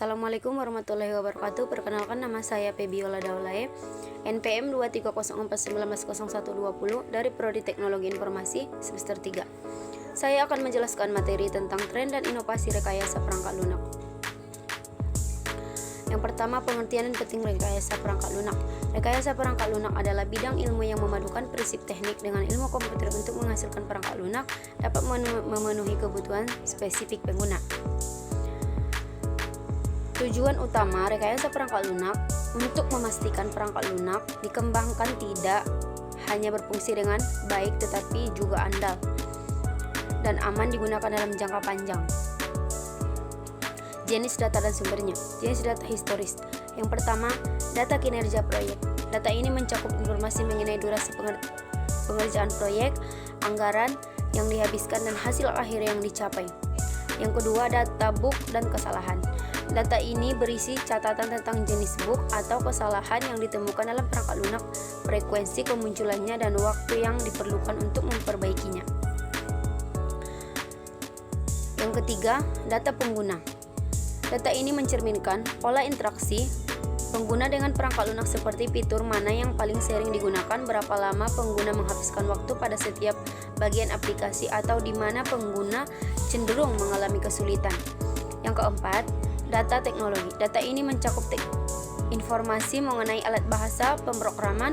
Assalamualaikum warahmatullahi wabarakatuh. Perkenalkan, nama saya Febiola Daulae, NPM 230419120 dari Prodi Teknologi Informasi semester 3. Saya akan menjelaskan materi tentang tren dan inovasi rekayasa perangkat lunak. Yang pertama, pengertian dan penting rekayasa perangkat lunak. Rekayasa perangkat lunak adalah bidang ilmu yang memadukan prinsip teknik dengan ilmu komputer untuk menghasilkan perangkat lunak dapat memenuhi kebutuhan spesifik pengguna. Tujuan utama rekayasa perangkat lunak untuk memastikan perangkat lunak dikembangkan tidak hanya berfungsi dengan baik tetapi juga andal dan aman digunakan dalam jangka panjang. Jenis data dan sumbernya. Jenis data historis. Yang pertama, data kinerja proyek. Data ini mencakup informasi mengenai durasi pengerjaan proyek, anggaran yang dihabiskan dan hasil akhir yang dicapai. Yang kedua, data bug dan kesalahan. Data ini berisi catatan tentang jenis bug atau kesalahan yang ditemukan dalam perangkat lunak, frekuensi kemunculannya, dan waktu yang diperlukan untuk memperbaikinya. Yang ketiga, data pengguna. Data ini mencerminkan pola interaksi pengguna dengan perangkat lunak seperti fitur mana yang paling sering digunakan, berapa lama pengguna menghabiskan waktu pada setiap bagian aplikasi, atau di mana pengguna cenderung mengalami kesulitan. Yang keempat, data teknologi. Data ini mencakup informasi mengenai alat bahasa, pemrograman,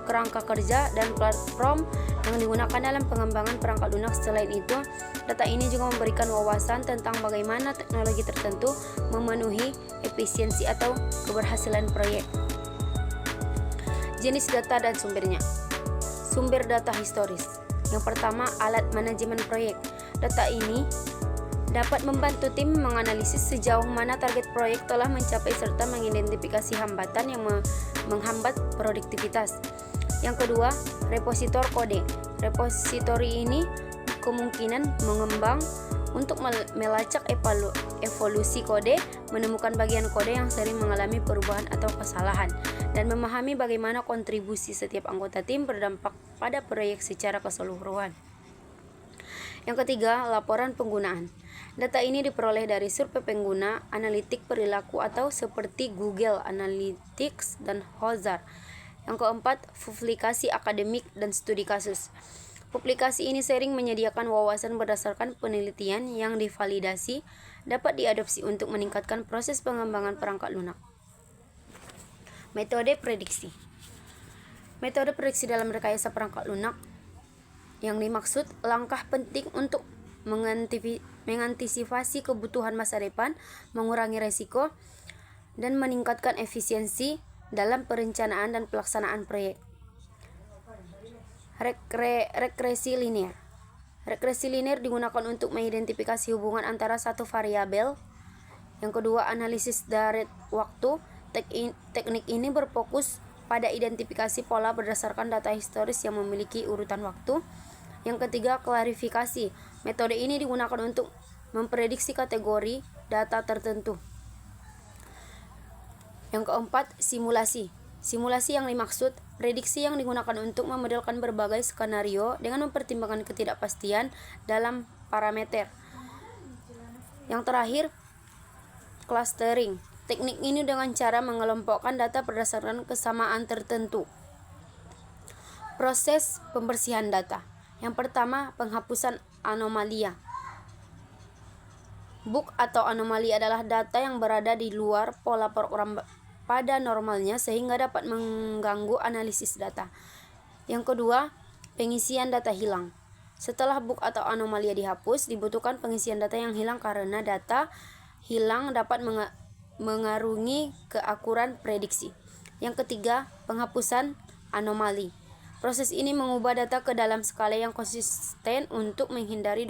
kerangka kerja, dan platform yang digunakan dalam pengembangan perangkat lunak. Selain itu, data ini juga memberikan wawasan tentang bagaimana teknologi tertentu memenuhi efisiensi atau keberhasilan proyek. Jenis data dan sumbernya. Sumber data historis. Yang pertama, alat manajemen proyek. Data ini dapat membantu tim menganalisis sejauh mana target proyek telah mencapai serta mengidentifikasi hambatan yang menghambat produktivitas. Yang kedua, repositor kode. Repositori ini kemungkinan mengembang untuk melacak evolusi kode, menemukan bagian kode yang sering mengalami perubahan atau kesalahan, dan memahami bagaimana kontribusi setiap anggota tim berdampak pada proyek secara keseluruhan. Yang ketiga, laporan penggunaan. Data ini diperoleh dari survei pengguna, analitik perilaku atau seperti Google Analytics dan Hozar. Yang keempat, publikasi akademik dan studi kasus. Publikasi ini sering menyediakan wawasan berdasarkan penelitian yang divalidasi, dapat diadopsi untuk meningkatkan proses pengembangan perangkat lunak. Metode prediksi. Metode prediksi dalam rekayasa perangkat lunak yang dimaksud langkah penting untuk mengantisipasi kebutuhan masa depan, mengurangi resiko, dan meningkatkan efisiensi dalam perencanaan dan pelaksanaan proyek. Regresi linear. Regresi linear digunakan untuk mengidentifikasi hubungan antara satu variabel. Yang kedua, analisis dari waktu. Teknik ini berfokus pada identifikasi pola berdasarkan data historis yang memiliki urutan waktu. Yang ketiga, klarifikasi. Metode ini digunakan untuk memprediksi kategori data tertentu. Yang keempat, simulasi. Simulasi yang dimaksud prediksi yang digunakan untuk memodelkan berbagai skenario dengan mempertimbangkan ketidakpastian dalam parameter. Yang terakhir, clustering. Teknik ini dengan cara mengelompokkan data berdasarkan kesamaan tertentu. Proses pembersihan data. Yang pertama, penghapusan anomalia. Bug atau anomali adalah data yang berada di luar pola program pada normalnya sehingga dapat mengganggu analisis data. Yang kedua, pengisian data hilang. Setelah bug atau anomalia dihapus, dibutuhkan pengisian data yang hilang karena data hilang dapat mengaruhi keakuran prediksi. Yang ketiga, penghapusan anomali. Proses ini mengubah data ke dalam skala yang konsisten untuk menghindari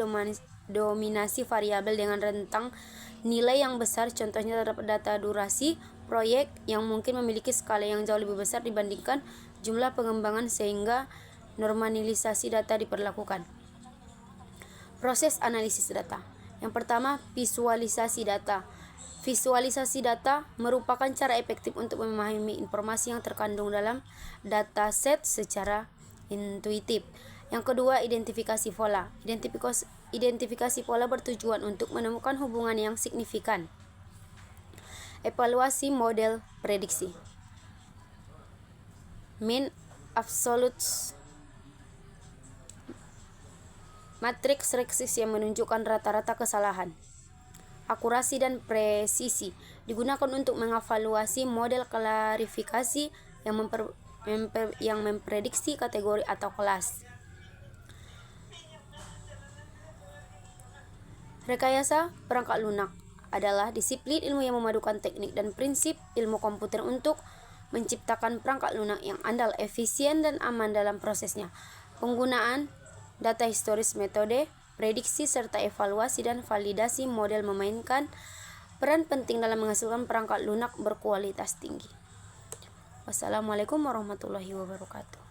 dominasi variabel dengan rentang nilai yang besar. Contohnya terdapat data durasi proyek yang mungkin memiliki skala yang jauh lebih besar dibandingkan jumlah pengembangan sehingga normalisasi data diperlakukan. Proses analisis data. Yang pertama, visualisasi data. Visualisasi data merupakan cara efektif untuk memahami informasi yang terkandung dalam dataset secara intuitif. Yang kedua, identifikasi pola. Identifikasi pola bertujuan untuk menemukan hubungan yang signifikan Evaluasi model prediksi. Mean absolute matriks regressi yang menunjukkan rata-rata kesalahan. Akurasi dan presisi digunakan untuk mengevaluasi model klarifikasi yang memprediksi kategori atau kelas. Rekayasa perangkat lunak adalah disiplin ilmu yang memadukan teknik dan prinsip ilmu komputer untuk menciptakan perangkat lunak yang andal, efisien, dan aman dalam prosesnya. Penggunaan data historis, metode prediksi, serta evaluasi dan validasi model memainkan peran penting dalam menghasilkan perangkat lunak berkualitas tinggi. Wassalamualaikum warahmatullahi wabarakatuh.